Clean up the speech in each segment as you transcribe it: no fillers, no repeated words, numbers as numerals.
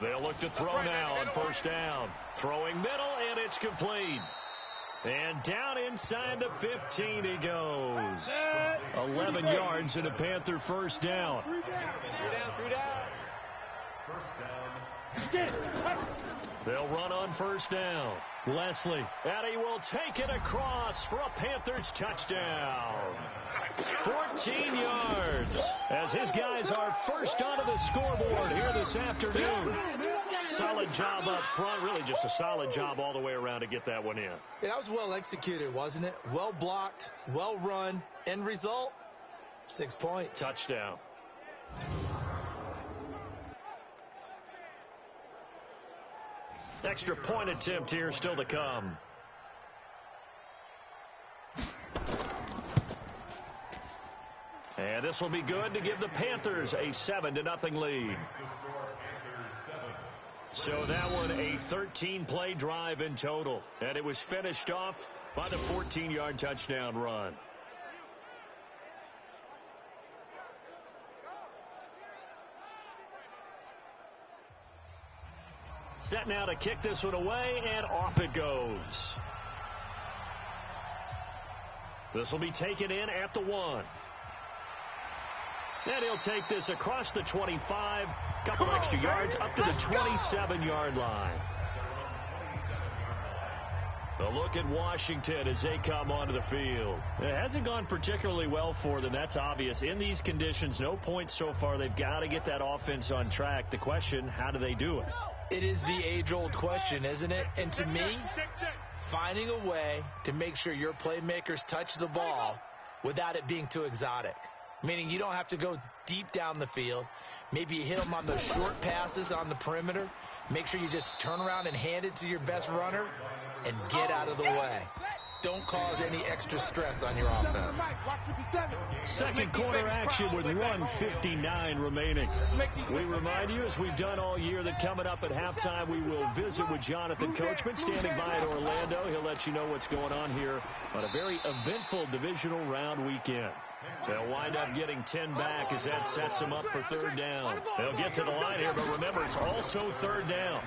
They'll look to throw now on first down. Throwing middle, and it's complete. And down inside the 15 he goes. 11 yards and a Panther first down. Three down. First down. They'll run on first down. Leslie, and he will take it across for a Panthers touchdown. 14 yards as his guys are first onto the scoreboard here this afternoon. Solid job up front, really just a solid job all the way around to get that one in. Yeah, that was well executed, wasn't it? Well blocked, well run. End result, 6 points. Touchdown. Extra point attempt here still to come. And this will be good to give the Panthers a 7-0 lead. So that one a 13-play drive in total. And it was finished off by the 14-yard touchdown run. Set now to kick this one away, and off it goes. This will be taken in at the 1. And he'll take this across the 25, couple extra yards up to the 27-yard line. A look at Washington as they come onto the field. It hasn't gone particularly well for them, that's obvious. In these conditions, no points so far. They've got to get that offense on track. The question, how do they do it? It is the age-old question, isn't it? And to me, finding a way to make sure your playmakers touch the ball without it being too exotic. Meaning you don't have to go deep down the field. Maybe you hit them on those short passes on the perimeter. Make sure you just turn around and hand it to your best runner and get out of the way. Don't cause any extra stress on your offense. Second quarter action with 1:59 remaining. We remind you, as we've done all year, that coming up at halftime, we will visit with Jonathan Coachman standing by in Orlando. He'll let you know what's going on here on a very eventful divisional round weekend. They'll wind up getting 10 back as that sets them up for third down. They'll get to the line here, but remember, it's also third down.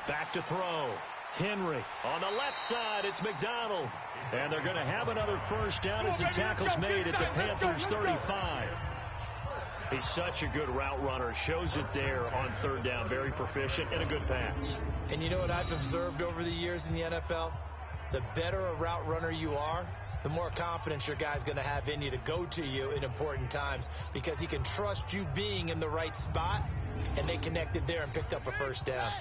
Back to throw. Henry on the left side. It's McDonald. And they're going to have another first down as the tackle's made at the Panthers 35. He's such a good route runner. Shows it there on third down. Very proficient and a good pass. And you know what I've observed over the years in the NFL? The better a route runner you are, the more confidence your guy's going to have in you to go to you in important times because he can trust you being in the right spot, and they connected there and picked up a first down.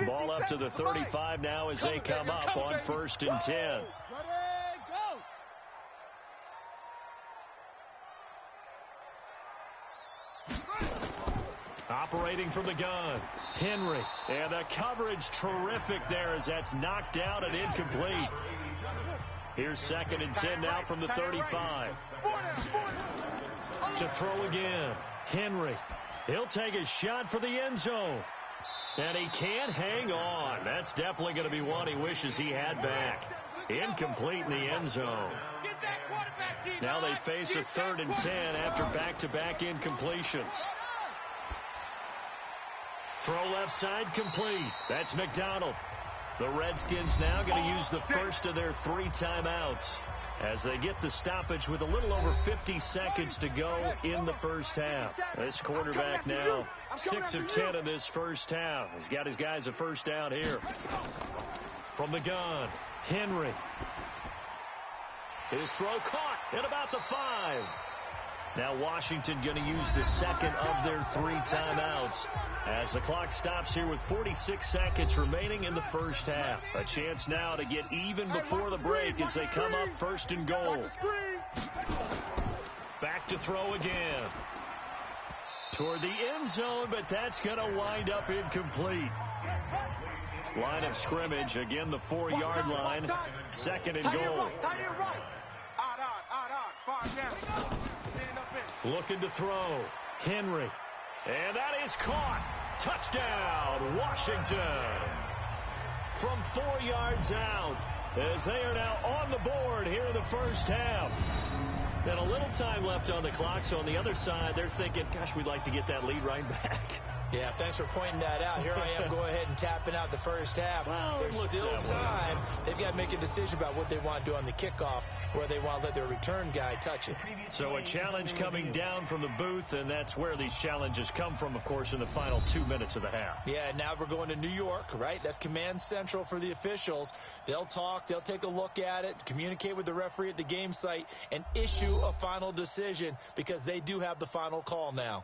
Ball up to the 35 now as they come up on 1st and 10. Operating from the gun, Henry. And the coverage terrific there as that's knocked down and incomplete. Here's 2nd and 10 now from the 35. To throw again, Henry. He'll take a shot for the end zone. And he can't hang on. That's definitely going to be one he wishes he had back. Incomplete in the end zone. Now they face a 3rd and 10 after back-to-back incompletions. Throw left side complete. That's McDonald. The Redskins now going to use the first of their 3 timeouts as they get the stoppage with a little over 50 seconds to go in the first half. This quarterback now 6 of 10 in this first half. He's got his guys a first down here. From the gun, Henry. His throw caught at about the 5. Now Washington going to use the second of their 3 timeouts as the clock stops here with 46 seconds remaining in the first half. A chance now to get even before the break as they come up 1st and goal. Back to throw again. Toward the end zone, but that's going to wind up incomplete. Line of scrimmage, again the 4-yard line. 2nd and goal. Looking to throw. Henry. And that is caught. Touchdown, Washington. From 4 yards out as they are now on the board here in the first half. And a little time left on the clock, so on the other side, they're thinking, gosh, we'd like to get that lead right back. Yeah, thanks for pointing that out. Here I am going ahead and tapping out the first half. Well, there's still time. They've got to make a decision about what they want to do on the kickoff, where they want to let their return guy touch it. So a challenge coming down from the booth, and that's where these challenges come from, of course, in the final 2 minutes of the half. Yeah, now we're going to New York, right? That's command central for the officials. They'll talk, they'll take a look at it, communicate with the referee at the game site, and issue a final decision because they do have the final call now.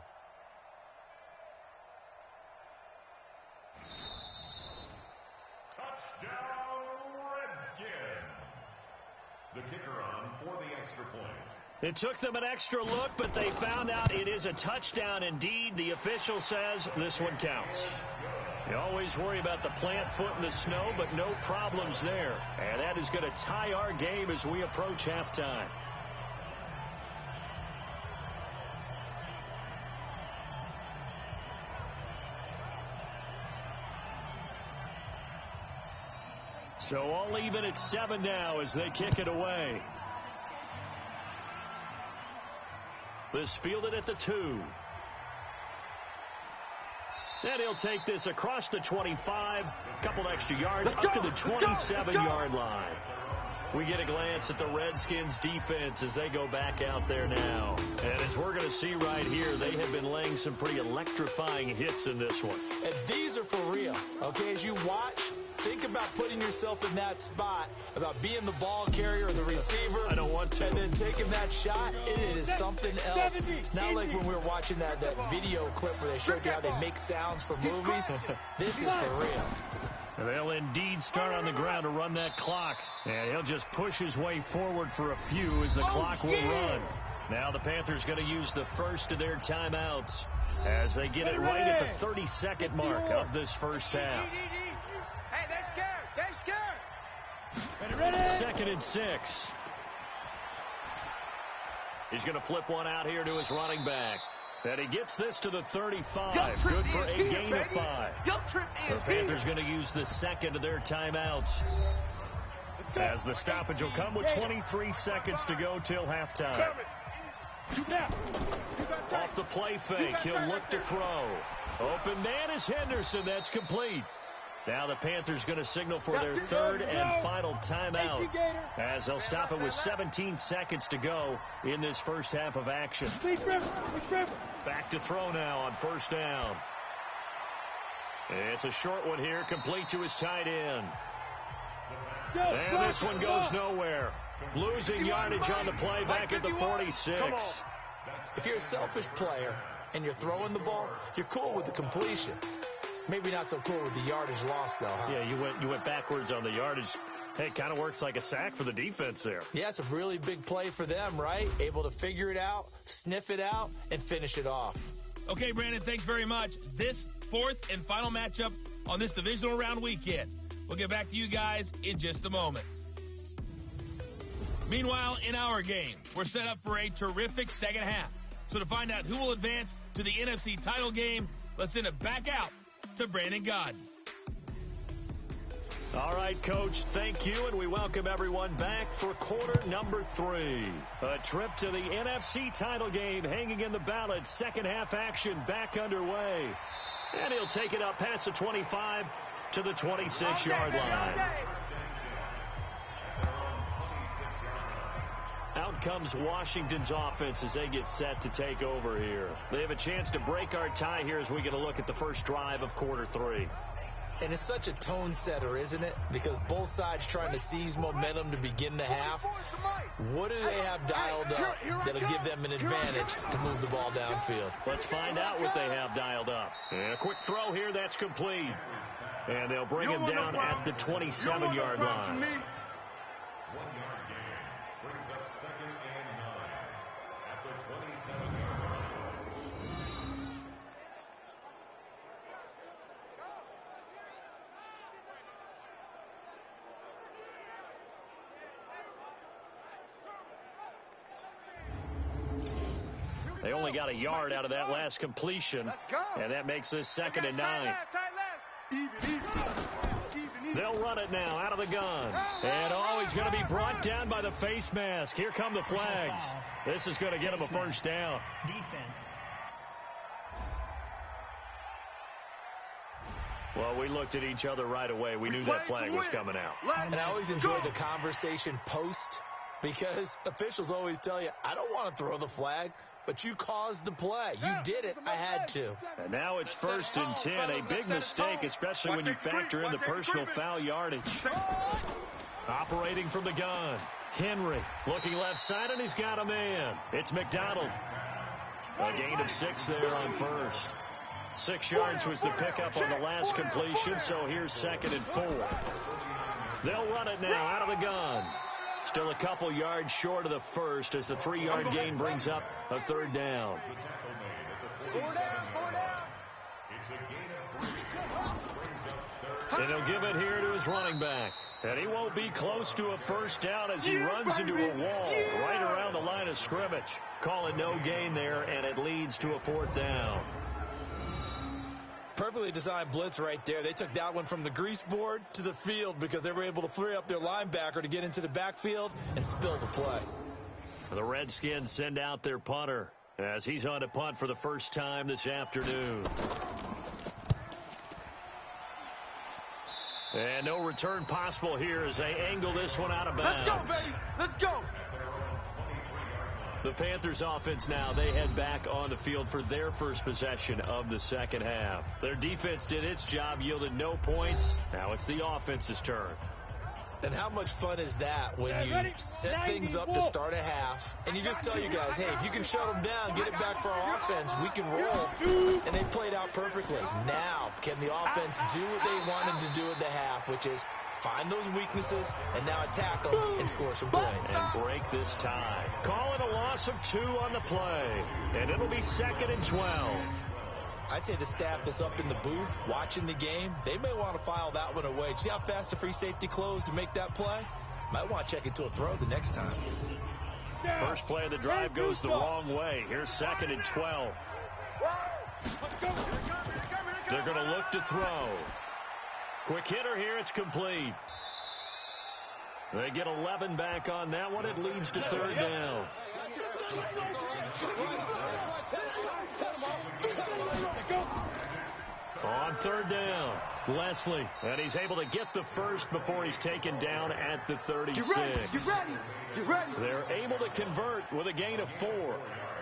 The kicker on for the extra point. It took them an extra look, but they found out it is a touchdown indeed. The official says this one counts. You always worry about the plant foot in the snow, but no problems there. And that is going to tie our game as we approach halftime. So all even at 7 now as they kick it away. This fielded at the 2. And he'll take this across the 25, a couple extra yards, up to the 27-yard line. We get a glance at the Redskins defense as they go back out there now. And as we're going to see right here, they have been laying some pretty electrifying hits in this one. And these are for real, okay? As you watch, think about putting yourself in that spot, about being the ball carrier or the receiver. I don't want to. And then taking that shot, it is something else. It's not like when we were watching that video clip where they showed you how they make sounds for movies. This is for real. They'll indeed start on the ground to run that clock. And he'll just push his way forward for a few as the clock will run. Now the Panthers going to use the first of their timeouts as they get it right at the 32nd mark of this first half. Hey, they're scared. They're scared. 2nd and 6. He's going to flip one out here to his running back. And he gets this to the 35. Good for a gain of 5. The Panthers going to use the second of their timeouts. As the stoppage will come with 23 seconds to go till halftime. Off the play fake, he'll look to throw. Open man is Henderson. That's complete. Now the Panthers going to signal for their third and final timeout as they'll stop it with 17 seconds to go in this first half of action. Back to throw now on first down. It's a short one here, complete to his tight end. And this one goes nowhere. Losing yardage on the play back at the 46. If you're a selfish player and you're throwing the ball, you're cool with the completion. Maybe not so cool with the yardage loss, though, huh? Yeah, you went backwards on the yardage. Hey, kind of works like a sack for the defense there. Yeah, it's a really big play for them, right? Able to figure it out, sniff it out, and finish it off. Okay, Brandon, thanks very much. This fourth and final matchup on this divisional round weekend. We'll get back to you guys in just a moment. Meanwhile, in our game, we're set up for a terrific second half. So to find out who will advance to the NFC title game, let's send it back out to Brandon Godden. All right, Coach, thank you, and we welcome everyone back for quarter number 3. A trip to the NFC title game hanging in the balance. Second half action back underway. And he'll take it up past the 25 to the 26-yard line. Out comes Washington's offense as they get set to take over here. They have a chance to break our tie here as we get a look at the first drive of quarter 3. And it's such a tone setter, isn't it? Because both sides trying to seize momentum to begin the half. What do they have dialed up that'll give them an advantage to move the ball downfield? Let's find out what they have dialed up. And a quick throw here, that's complete. And they'll bring him down at the 27-yard line. 1 yard gain brings up 2nd and 9 at the 27-yard line. They only got a yard out of that last completion, and that makes this 2nd and 9. They'll run it now out of the gun. And, he's going to be brought down by the face mask. Here come the flags. This is going to get him a first down. Defense. Well, we looked at each other right away. We knew that flag was coming out. And I always enjoy the conversation post because officials always tell you, I don't want to throw the flag, but you caused the play. You did it. I had to. And now it's 1st and 10. A big mistake, especially when you factor in the personal foul yardage. Operating from the gun. Henry looking left side, and he's got a man. It's McDonald. A gain of 6 there on first. 6 yards was the pickup on the last completion, so here's 2nd and 4. They'll run it now out of the gun. Still a couple yards short of the first as the 3-yard gain brings up a 3rd down. And he'll give it here to his running back. And he won't be close to a first down as he runs into a wall right around the line of scrimmage. Call it no gain there, and it leads to a 4th down. Perfectly designed blitz right there. They took that one from the grease board to the field because they were able to free up their linebacker to get into the backfield and spill the play. The Redskins send out their punter as he's on to punt for the first time this afternoon. And no return possible here as they angle this one out of bounds. Let's go, baby. Let's go. The Panthers offense now, they head back on the field for their first possession of the second half. Their defense did its job, yielded no points. Now it's the offense's turn. And how much fun is that when you set things up to start a half and you just tell you guys, hey, if you can shut them down, get it back for our offense, we can roll. And they played out perfectly. Now, can the offense do what they wanted to do at the half, which is find those weaknesses and now attack them and score some points. And break this tie. Call it a loss of 2 on the play. And it'll be 2nd and 12. I'd say the staff that's up in the booth watching the game, they may want to file that one away. See how fast the free safety closed to make that play? Might want to check into a throw the next time. First play of the drive goes the wrong way. Here's 2nd and 12. They're going to look to throw. Quick hitter here. It's complete. They get 11 back on that one. It leads to 3rd down. On 3rd down, Leslie, and he's able to get the first before he's taken down at the 36. You ready? They're able to convert with a gain of 4.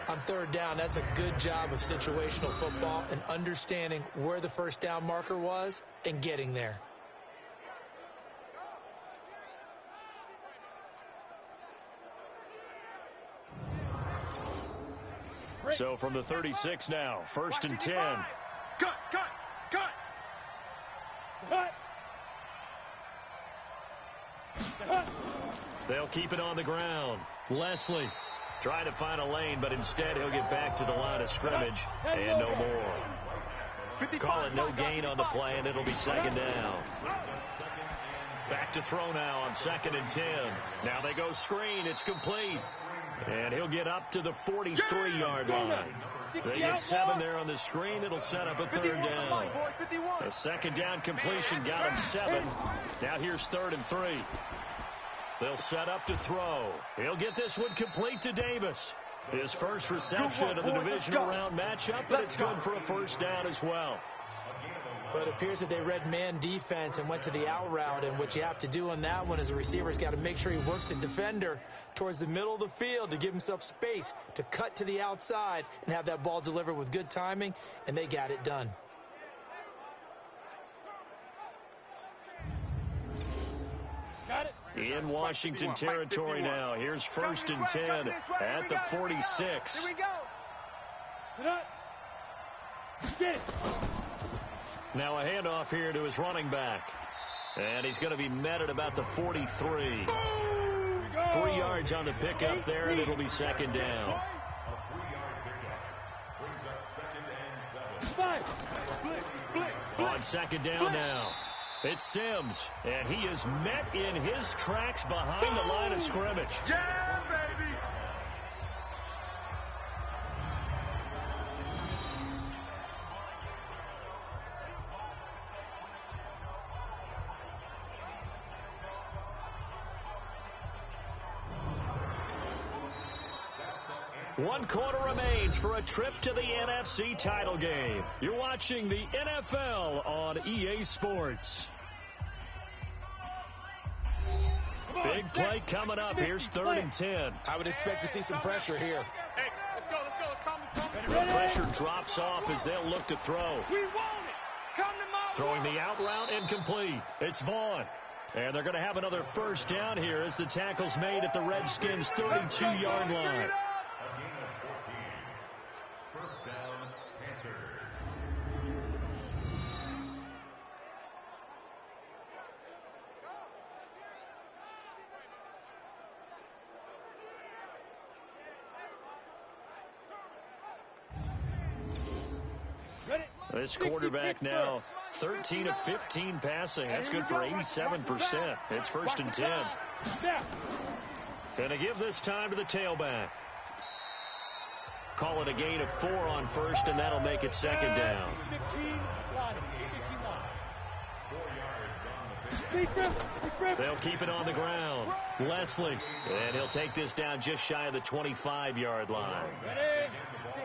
On 3rd down, that's a good job of situational football and understanding where the first down marker was and getting there. So from the 36 now, 1st and 10. Cut. They'll keep it on the ground. Leslie trying to find a lane, but instead he'll get back to the line of scrimmage and no more. Call it no gain on the play, and it'll be 2nd down. Back to throw now on 2nd and 10. Now they go screen. It's complete. And he'll get up to the 43-yard line. They get 7 there on the screen. It'll set up a 3rd down. A 2nd down completion got him 7. Now here's 3rd and 3. They'll set up to throw. He'll get this one complete to Davis. His first reception of the divisional round matchup, but it's good for a first down as well. But it appears that they read man defense and went to the out route, and what you have to do on that one is a receiver's got to make sure he works the defender towards the middle of the field to give himself space to cut to the outside and have that ball delivered with good timing, and they got it done. Got it. In Washington territory now. Here's 1st and 10 at the 46. Here we go. Sit up. Get it. Now a handoff here to his running back. And he's going to be met at about the 43. 3 yards on the pickup there, and it'll be 2nd down. A 3-yard pickup brings up 2nd and 7. On 2nd down now, it's Sims, and he is met in his tracks behind the line of scrimmage. Yeah, baby. 1 quarter remains for a trip to the NFC title game. You're watching the NFL on EA Sports. Big play coming up. Here's 3rd and 10. I would expect to see some pressure here. Hey, let's go. The pressure drops off as they'll look to throw. We want it. Come to my Throwing the out route incomplete. It's Vaughn. And they're going to have another first down here as the tackle's made at the Redskins' 32-yard line. First down, Panthers. This quarterback now 13 of 15 passing. That's good for 87%. It's 1st and 10. Going to give this time to the tailback. Call it a gain of 4 on 1st, and that'll make it 2nd down. 15 line. They'll keep it on the ground. Leslie, and he'll take this down just shy of the 25-yard line.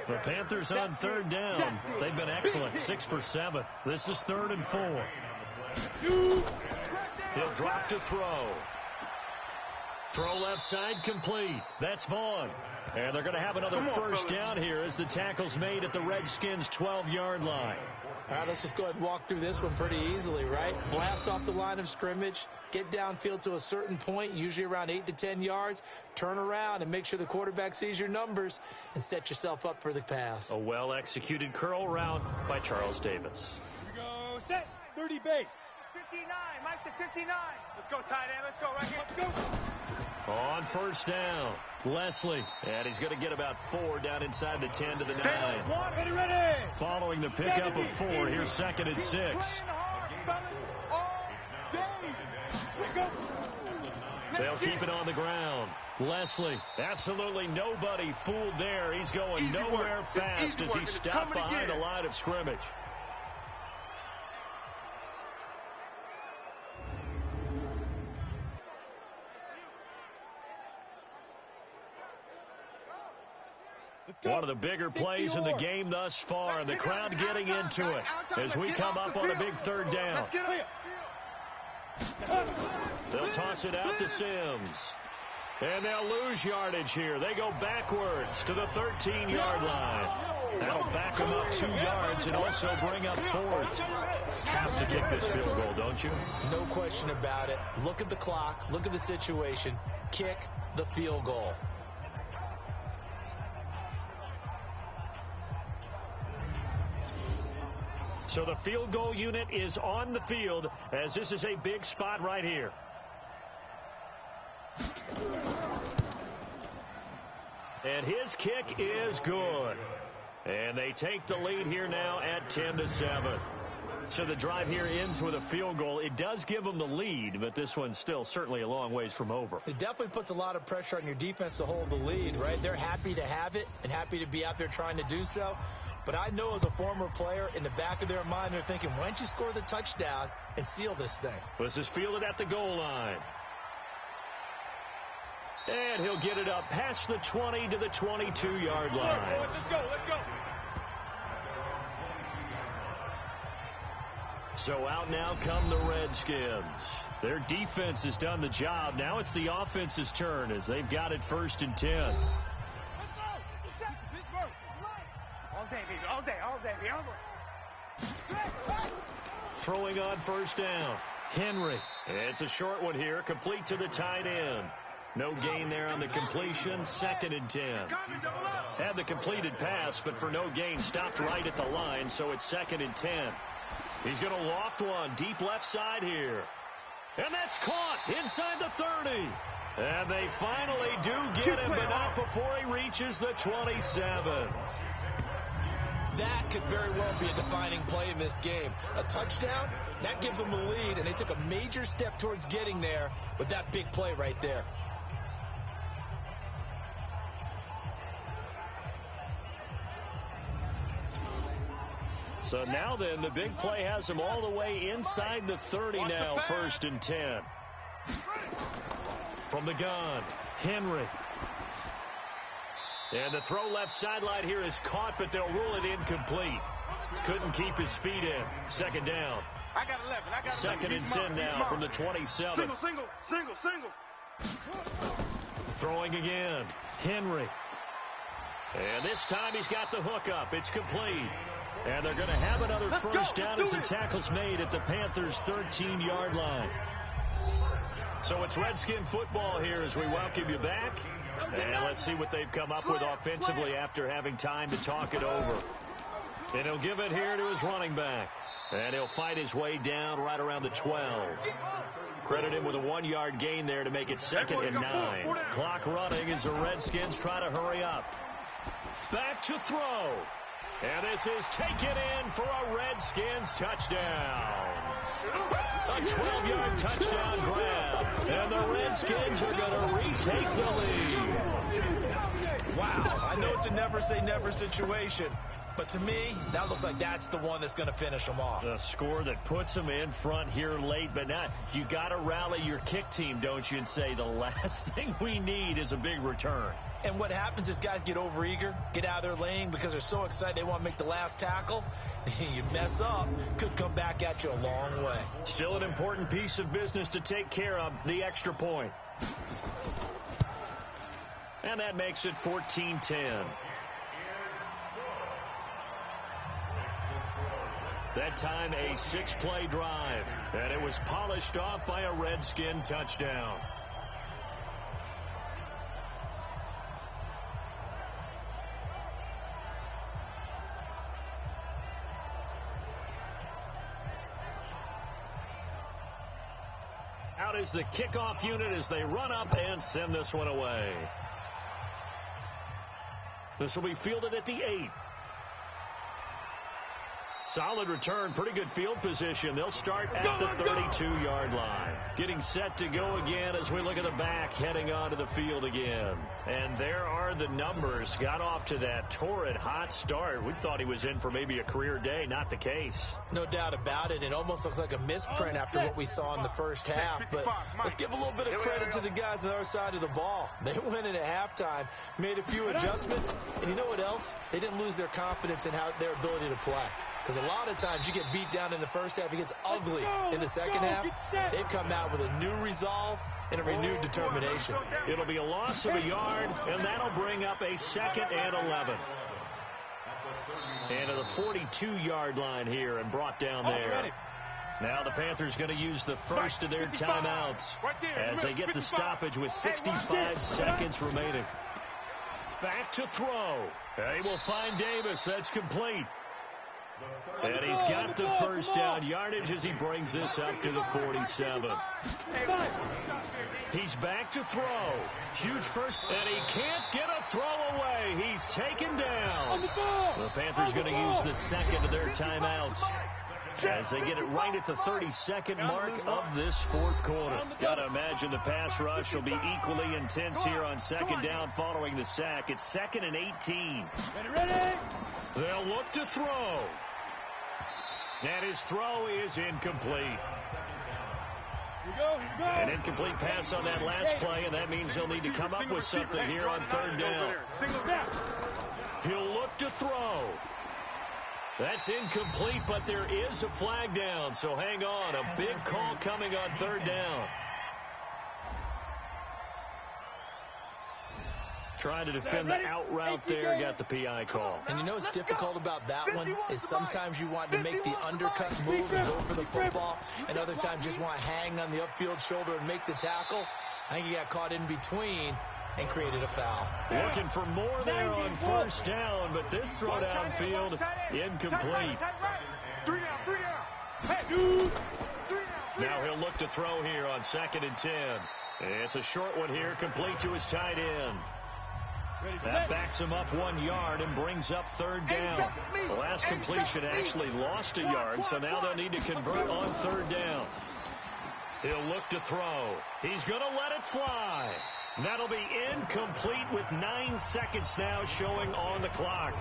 The Panthers on 3rd down. They've been excellent, 6 for 7. This is 3rd and 4. He'll drop to throw. Throw left side complete. That's Vaughn. And they're going to have another first down here as the tackle's made at the Redskins' 12-yard line. All right, let's just go ahead and walk through this one pretty easily, right? Blast off the line of scrimmage, get downfield to a certain point, usually around 8 to 10 yards, turn around and make sure the quarterback sees your numbers and set yourself up for the pass. A well-executed curl route by Charles Davis. Here we go. Set. 30 base. 59. Mike to 59. Let's go, tight end. Let's go right here. Let's go. On first down, Leslie. And he's going to get about 4 down inside the 10 to the 9. Ready. Following the pickup of 4, here's 2nd and 6. They'll keep it on the ground. Leslie, absolutely nobody fooled there. He's going nowhere fast as he stopped behind the line of scrimmage. One of the bigger plays in the game thus far, and the crowd getting into it as we come up on a big 3rd down. They'll toss it out to Sims. And they'll lose yardage here. They go backwards to the 13-yard line. That'll back them up 2 yards and also bring up 4th. Have to kick this field goal, don't you? No question about it. Look at the clock. Look at the situation. Kick the field goal. So the field goal unit is on the field as this is a big spot right here. And his kick is good. And they take the lead here now at 10-7. So the drive here ends with a field goal. It does give them the lead, but this one's still certainly a long ways from over. It definitely puts a lot of pressure on your defense to hold the lead, right? They're happy to have it and happy to be out there trying to do so. But I know as a former player, in the back of their mind, they're thinking, why don't you score the touchdown and seal this thing? This is fielded at the goal line. And he'll get it up past the 20 to the 22-yard line. Let's go. So out now come the Redskins. Their defense has done the job. Now it's the offense's turn as they've got it 1st and 10. All day. Throwing on first down. Henry. It's a short one here, complete to the tight end. No gain there on the completion, 2nd and 10. Had the completed pass, but for no gain, stopped right at the line, so it's 2nd and 10. He's going to loft one deep left side here. And that's caught inside the 30. And they finally do get him, but not before he reaches the 27. That could very well be a defining play in this game. A touchdown, that gives them the lead, and they took a major step towards getting there with that big play right there. So now then, the big play has him all the way inside the 30 now, 1st and 10. From the gun, Henry. And the throw left sideline here is caught, but they'll rule it incomplete. Couldn't keep his feet in. Second down. I got 11. Second and 10 now from the 27. Single. Throwing again. Henry. And this time he's got the hook up. It's complete. And they're going to have another first down as the tackle's made at the Panthers' 13-yard line. So it's Redskin football here as we welcome you back. And let's see what they've come up with offensively after having time to talk it over. And he'll give it here to his running back. And he'll fight his way down right around the 12. Credit him with a 1-yard gain there to make it 2nd and 9. Clock running as the Redskins try to hurry up. Back to throw. And this is taken in for a Redskins touchdown. A 12-yard touchdown grab. And the Redskins are going to retake the lead. Wow, I know it's a never-say-never situation, but to me, that looks like that's the one that's going to finish them off. A score that puts them in front here late, but not. You got to rally your kick team, don't you, and say the last thing we need is a big return. And what happens is guys get overeager, get out of their lane because they're so excited they want to make the last tackle. You mess up, could come back at you a long way. Still an important piece of business to take care of, the extra point. And that makes it 14-10. That time a 6-play drive, and it was polished off by a Redskin touchdown. Out is the kickoff unit as they run up and send this one away. This will be fielded at the 8. Solid return, pretty good field position. They'll start at the 32-yard line. Getting set to go again as we look at the back, heading onto the field again. And there are the numbers. Got off to that torrid hot start. We thought he was in for maybe a career day. Not the case. No doubt about it. It almost looks like a misprint after what we saw in the first half. But let's give a little bit of credit to the guys on our side of the ball. They went in at halftime, made a few adjustments, and you know what else? They didn't lose their confidence in their ability to play. Because a lot of times you get beat down in the first half, it gets ugly in the second half. They've come out with a new resolve and a renewed determination. It'll be a loss of a yard, and that'll bring up a 2nd and 11. And to the 42-yard line here and brought down there. Now the Panthers going to use the first of their timeouts as they get the stoppage with 65 seconds remaining. Back to throw. They will find Davis. That's complete. And he's got the first down yardage as he brings this up to the 47. He's back to throw. Huge first, and he can't get a throw away. He's taken down. The Panthers going to use the second of their timeouts as they get it right at the 32nd mark of this fourth quarter. Got to imagine the pass rush will be equally intense here on second down following the sack. It's 2nd and 18. Ready? They'll look to throw. And his throw is incomplete. Here you go. An incomplete pass on that last play, and that means they'll need to come up with something here on third down. He'll look to throw. That's incomplete, but there is a flag down, so hang on. A big call coming on third down. Trying to defend the out route there, got the PI call. And you know what's difficult about that one is sometimes you want to make the undercut move and go for the football, and other times just want to hang on the upfield shoulder and make the tackle. I think he got caught in between and created a foul. Looking for more there on first down, but this throw downfield incomplete. Now he'll look to throw here on 2nd and 10. It's a short one here, complete to his tight end. That backs him up 1 yard and brings up third down. The last completion actually lost a yard, so now they'll need to convert on third down. He'll look to throw. He's going to let it fly. That'll be incomplete with 9 seconds now showing on the clock.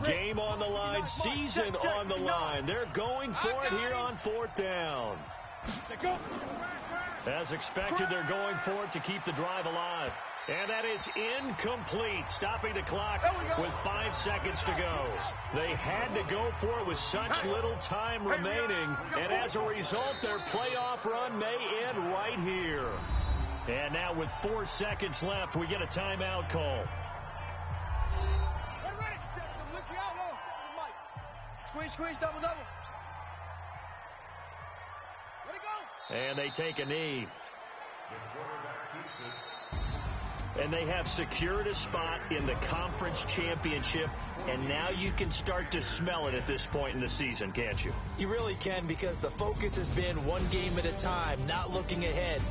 Game on the line, season on the line. They're going for it here on 4th down. As expected, they're going for it to keep the drive alive. And that is incomplete, stopping the clock with 5 seconds to go. They had to go for it with such little time remaining, and as a result, their playoff run may end right here. And now with 4 seconds left, we get a timeout call. Squeeze, double. Let it go. And they take a knee. And they have secured a spot in the conference championship, and now you can start to smell it at this point in the season, can't you? You really can, because the focus has been one game at a time, not looking ahead.